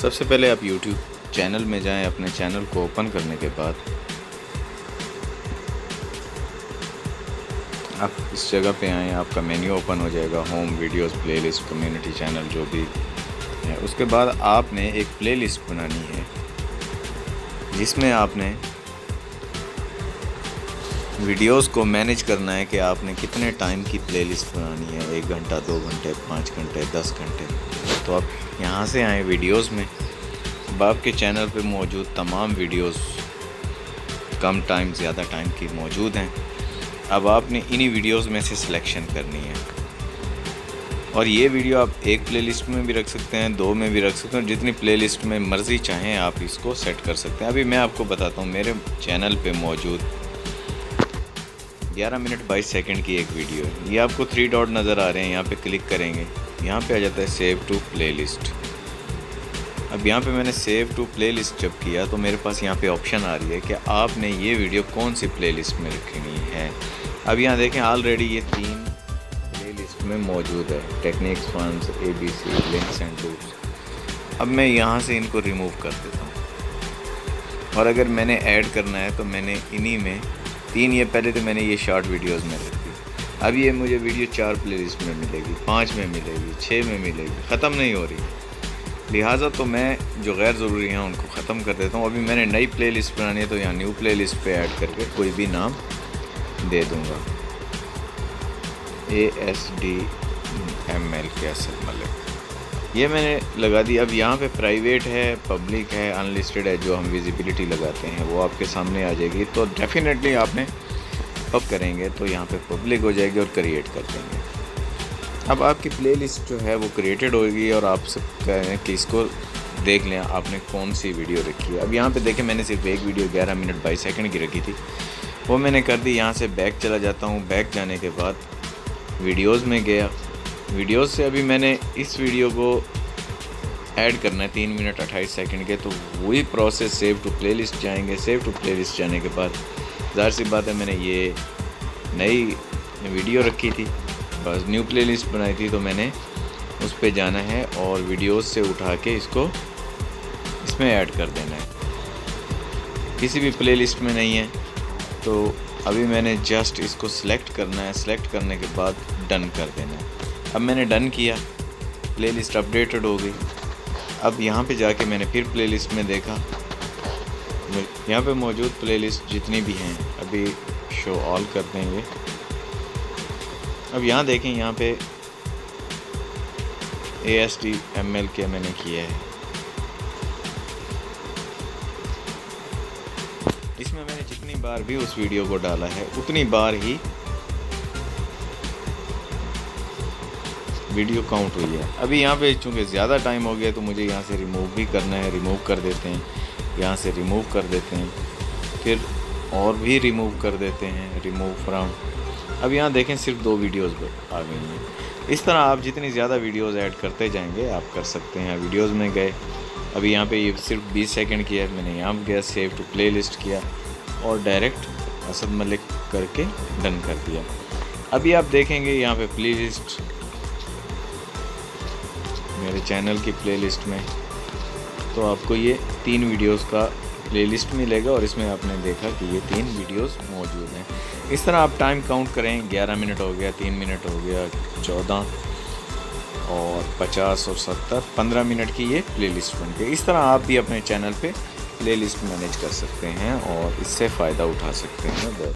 सबसे पहले आप YouTube चैनल में जाएं। अपने चैनल को ओपन करने के बाद आप इस जगह पे आएँ, आपका मेन्यू ओपन हो जाएगा। Home, videos, playlist, community channel जो भी है। उसके बाद आपने एक प्लेलिस्ट बनानी है जिसमें आपने वीडियोस को मैनेज करना है कि आपने कितने टाइम की प्लेलिस्ट बनानी है, 1 घंटा, 2 घंटे, 5 घंटे, 10 घंटे। तो आप यहाँ से आएँ वीडियोस में। अब आपके चैनल पे मौजूद तमाम वीडियोस कम टाइम, ज़्यादा टाइम की मौजूद हैं। अब आपने इन्हीं वीडियोस में से सिलेक्शन करनी है और ये वीडियो आप एक प्लेलिस्ट में भी रख सकते हैं, 2 में भी रख सकते हैं, जितनी प्लेलिस्ट में मर्ज़ी चाहें आप इसको सेट कर सकते हैं। अभी मैं आपको बताता हूँ, मेरे चैनल पे मौजूद 11 मिनट 22 सेकंड की एक वीडियो है। ये आपको 3 डॉट नज़र आ रहे हैं, यहाँ पे क्लिक करेंगे, यहाँ पे आ जाता है सेव टू प्लेलिस्ट। अब यहाँ पे मैंने सेव टू प्लेलिस्ट जब किया तो मेरे पास यहाँ पे ऑप्शन आ रही है कि आपने ये वीडियो कौन सी प्लेलिस्ट में रखनी है। अब यहाँ देखें, ऑलरेडी ये 3 प्लेलिस्ट में मौजूद है, techniques, funds, ABC, links and tools. अब मैं यहाँ से इनको रिमूव कर देता हूँ और अगर मैंने ऐड करना है तो मैंने इन्हीं में 3, ये पहले तो मैंने ये शॉर्ट वीडियोस में रख दी। अब ये मुझे वीडियो 4 प्लेलिस्ट में मिलेगी, 5 में मिलेगी, 6 में मिलेगी, ख़त्म नहीं हो रही। लिहाजा तो मैं जो गैर ज़रूरी हैं उनको ख़त्म कर देता हूँ। अभी मैंने नई प्लेलिस्ट बनानी है तो यहाँ न्यू प्लेलिस्ट पे ऐड करके कोई भी नाम दे दूँगा, ASDML के असद मलिक, ये मैंने लगा दी। अब यहाँ पे प्राइवेट है, पब्लिक है, अनलिस्टेड है, जो हम विजिबिलिटी लगाते हैं वो आपके सामने आ जाएगी। तो डेफिनेटली आपने पब करेंगे तो यहाँ पे पब्लिक हो जाएगी और क्रिएट कर देंगे। अब आपकी प्लेलिस्ट जो है वो क्रिएटेड होगी और आप सब कहें कि इसको देख लें आपने कौन सी वीडियो रखी है। अब यहाँ पे देखें, मैंने सिर्फ एक वीडियो 11 मिनट 22 सेकंड की रखी थी, वो मैंने कर दी। यहाँ से बैक चला जाता हूँ। बैक जाने के बाद वीडियोज़ में गया, वीडियोज़ से अभी मैंने इस वीडियो को ऐड करना है 3 मिनट 28 सेकंड के, तो वही प्रोसेस सेव टू प्लेलिस्ट जाएंगे। सेव टू प्लेलिस्ट जाने के बाद ज़ाहिर सी बात है मैंने ये नई वीडियो रखी थी, बस न्यू प्लेलिस्ट बनाई थी, तो मैंने उस पे जाना है और वीडियोस से उठा के इसको इसमें ऐड कर देना है। किसी भी प्लेलिस्ट में नहीं है तो अभी मैंने जस्ट इसको सिलेक्ट करना है। सिलेक्ट करने के बाद डन कर देना है। अब मैंने डन किया, प्लेलिस्ट अपडेटेड हो गई। अब यहाँ पे जाके मैंने फिर प्लेलिस्ट में देखा, यहाँ पे मौजूद प्लेलिस्ट जितनी भी हैं अभी शो ऑल कर देंगे। अब यहाँ देखें, यहाँ पे ASDML के मैंने किया है, इसमें मैंने जितनी बार भी उस वीडियो को डाला है उतनी बार ही वीडियो काउंट हुई है। अभी यहाँ पे चूँकि ज़्यादा टाइम हो गया तो मुझे यहाँ से रिमूव भी करना है, रिमूव कर देते हैं, यहाँ से रिमूव कर देते हैं, फिर और भी रिमूव कर देते हैं, रिमूव फ्रॉम। अब यहाँ देखें सिर्फ 2 वीडियोस आ गई हैं। इस तरह आप जितनी ज़्यादा वीडियोस ऐड करते जाएंगे आप कर सकते हैं। वीडियोस में गए, अभी यहाँ पे ये सिर्फ 20 सेकंड की है, मैंने यहाँ गया, सेव टू प्लेलिस्ट किया और डायरेक्ट असद मलिक करके डन कर दिया। अभी आप देखेंगे यहाँ पे प्लेलिस्ट, मेरे चैनल की प्लेलिस्ट में तो आपको ये 3 वीडियोस का प्लेलिस्ट मिलेगा और इसमें आपने देखा कि ये 3 वीडियोस मौजूद हैं। इस तरह आप टाइम काउंट करें, 11 मिनट हो गया, 3 मिनट हो गया, 14 और 50 और 70, 15 मिनट की ये प्लेलिस्ट बन गई। इस तरह आप भी अपने चैनल पे प्लेलिस्ट मैनेज कर सकते हैं और इससे फ़ायदा उठा सकते हैं।